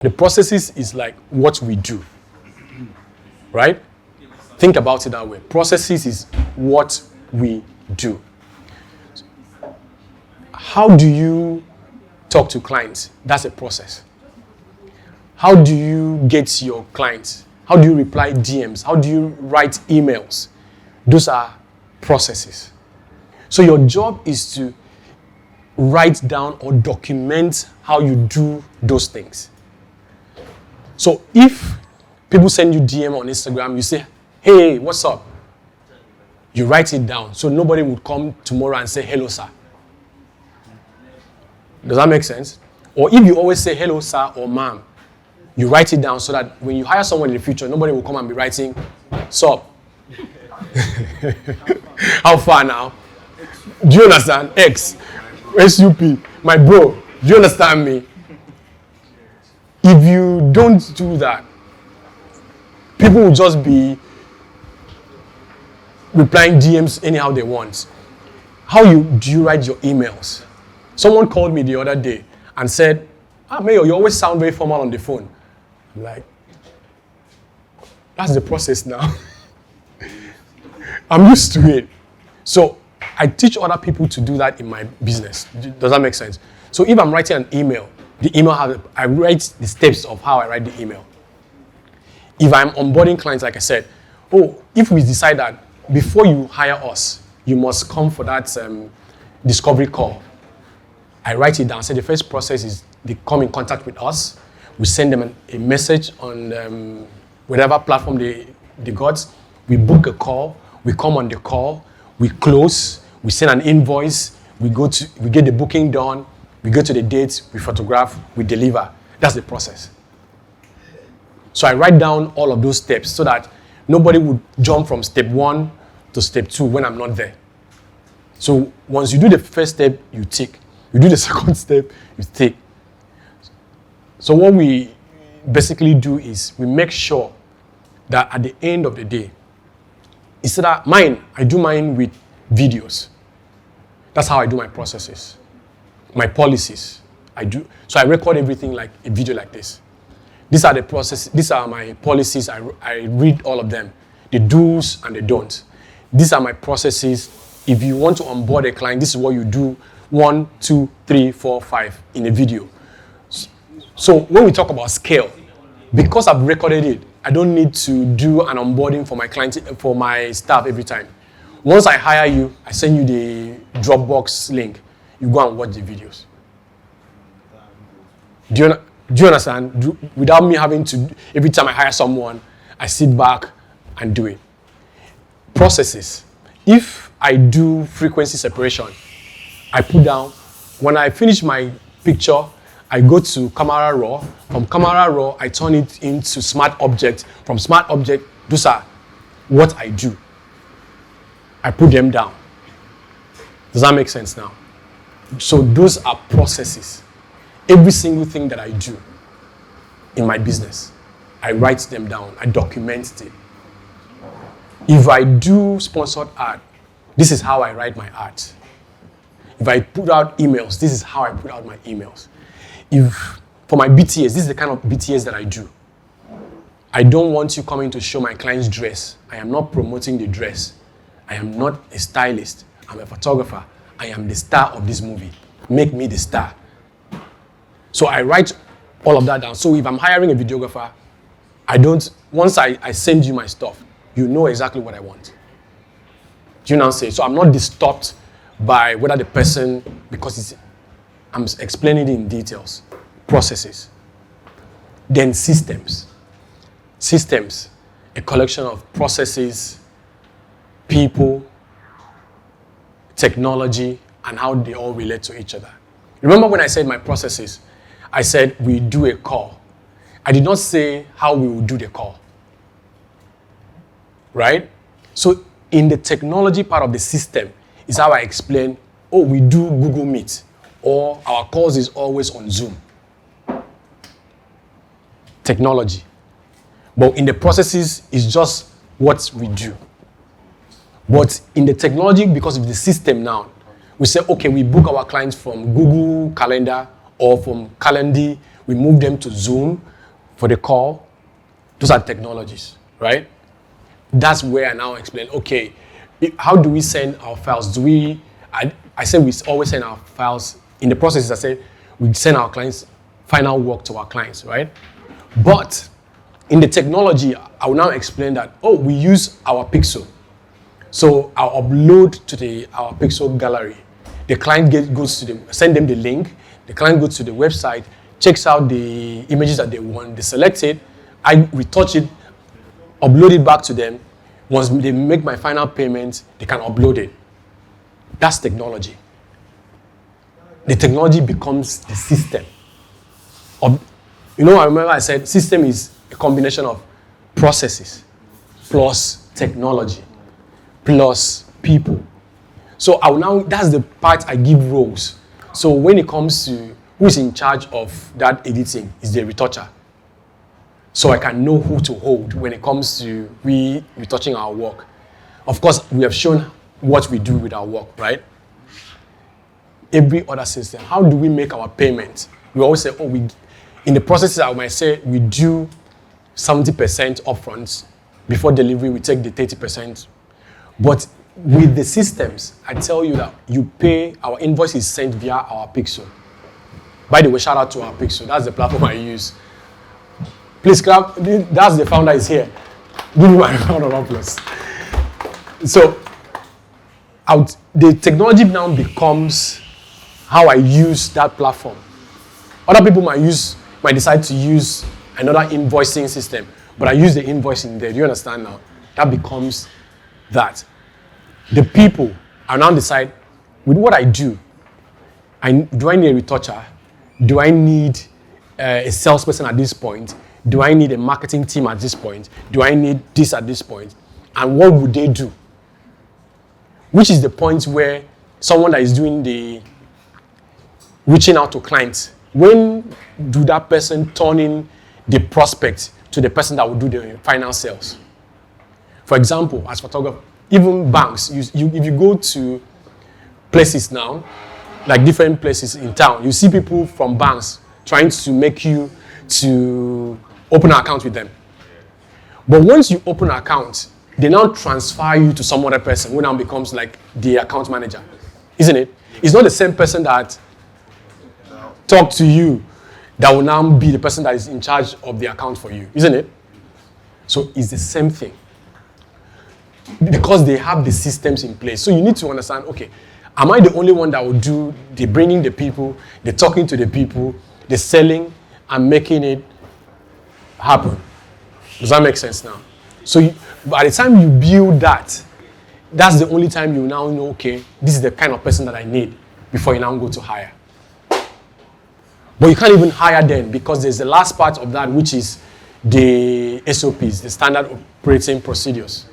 The processes is like what we do, right? Think about it that way. Processes is what we do. How do you talk to clients? That's a process. How do you get your clients? How do you reply DMs? How do you write emails? Those are processes. So your job is to write down or document how you do those things. So if people send you DM on Instagram, you say, hey, what's up? You write it down so nobody would come tomorrow and say, hello, sir. Does that make sense? Or if you always say hello, sir or ma'am, you write it down so that when you hire someone in the future, nobody will come and be writing, sup. How far now? Do you understand? X, SUP, my bro, do you understand me? If you don't do that, people will just be replying DMs anyhow they want. How do you write your emails? Someone called me the other day and said, Mayor, you always sound very formal on the phone. I'm like, that's the process now. I'm used to it. So I teach other people to do that in my business. Does that make sense? So if I'm writing an email, the email I write the steps of how I write the email. If I'm onboarding clients, like I said, if we decide that before you hire us, you must come for that discovery call, I write it down. Say the first process is they come in contact with us. We send them a message on whatever platform they got. We book a call. We come on the call. We close. We send an invoice. We get the booking done. We go to the date. We photograph. We deliver. That's the process. So I write down all of those steps so that nobody would jump from step 1 to step 2 when I'm not there. So once you do the first step, you tick. You do the second step, you take. So what we basically do is we make sure that at the end of the day, instead of I do mine with videos. That's how I do my processes, my policies. So I record everything like a video like this. These are the processes. These are my policies. I read all of them, the do's and the don'ts. These are my processes. If you want to onboard a client, this is what you do. 1, 2, 3, 4, 5 in a video. So when we talk about scale, because I've recorded it, I don't need to do an onboarding for my client, for my staff every time. Once I hire you, I send you the Dropbox link. You go and watch the videos. Do you understand? Without me having to, every time I hire someone, I sit back and do it. Processes. If I do frequency separation, I put down, when I finish my picture, I go to Camera Raw. From Camera Raw, I turn it into Smart Object. From Smart Object, those are what I do. I put them down. Does that make sense now? So those are processes. Every single thing that I do in my business, I write them down. I document it. If I do sponsored ad, this is how I write my ads. If I put out emails, this is how I put out my emails. For my BTS, this is the kind of BTS that I do. I don't want you coming to show my client's dress. I am not promoting the dress. I am not a stylist. I'm a photographer. I am the star of this movie. Make me the star. So I write all of that down. So if I'm hiring a videographer, once I send you my stuff, you know exactly what I want. Do you now say? So I'm not disturbed by whether the person, because I'm explaining it in details. Processes. Then systems. Systems, a collection of processes, people, technology, and how they all relate to each other. Remember when I said my processes, I said we do a call. I did not say how we will do the call. Right? So in the technology part of the system is how I explain, we do Google Meet, or our calls is always on Zoom. Technology. But in the processes, it's just what we do. But in the technology, because of the system now, we say, okay, we book our clients from Google Calendar or from Calendly, we move them to Zoom for the call. Those are technologies, right? That's where I now explain, okay, how do we send our files? I said we always send our files. In the process, I said we send our clients final work to our clients, right? But in the technology, I will now explain that, we use our Pixel. So I'll upload to our Pixel gallery. The client send them the link. The client goes to the website, checks out the images that they want, they select it, I retouch it, upload it back to them. Once they make my final payment, they can upload it. That's technology. The technology becomes the system. I remember I said system is a combination of processes plus technology plus people. So that's the part I give roles. So when it comes to who is in charge of that editing is the retoucher. So I can know who to hold when it comes to retouching our work. Of course, we have shown what we do with our work, right? Every other system, how do we make our payment? We always say, in the processes, I might say we do 70% upfront. Before delivery, we take the 30%. But with the systems, I tell you that our invoice is sent via our Pixel. By the way, shout out to our Pixel. That's the platform I use. Please clap. That's the founder is here. Give me my round of applause. So, the technology now becomes how I use that platform. Other people might decide to use another invoicing system, but I use the invoicing there. Do you understand now? That becomes that. The people I now decide with what I do. Do I need a retoucher? Do I need a salesperson at this point? Do I need a marketing team at this point? Do I need this at this point? And what would they do? Which is the point where someone that is doing the reaching out to clients, when do that person turn in the prospect to the person that will do the final sales? For example, as photographers, even banks, if you go to places now, like different places in town, you see people from banks trying to make you to open an account with them. But once you open an account, they now transfer you to some other person who now becomes like the account manager, isn't it? It's not the same person that talked to you that will now be the person that is in charge of the account for you, isn't it? So it's the same thing. Because they have the systems in place. So you need to understand, okay, am I the only one that will do the bringing the people, the talking to the people, the selling, and making it happen? Does that make sense now? So by the time you build that, that's the only time you now know, okay, this is the kind of person that I need before you now go to hire. But you can't even hire then because there's the last part of that, which is the SOPs, the standard operating procedures.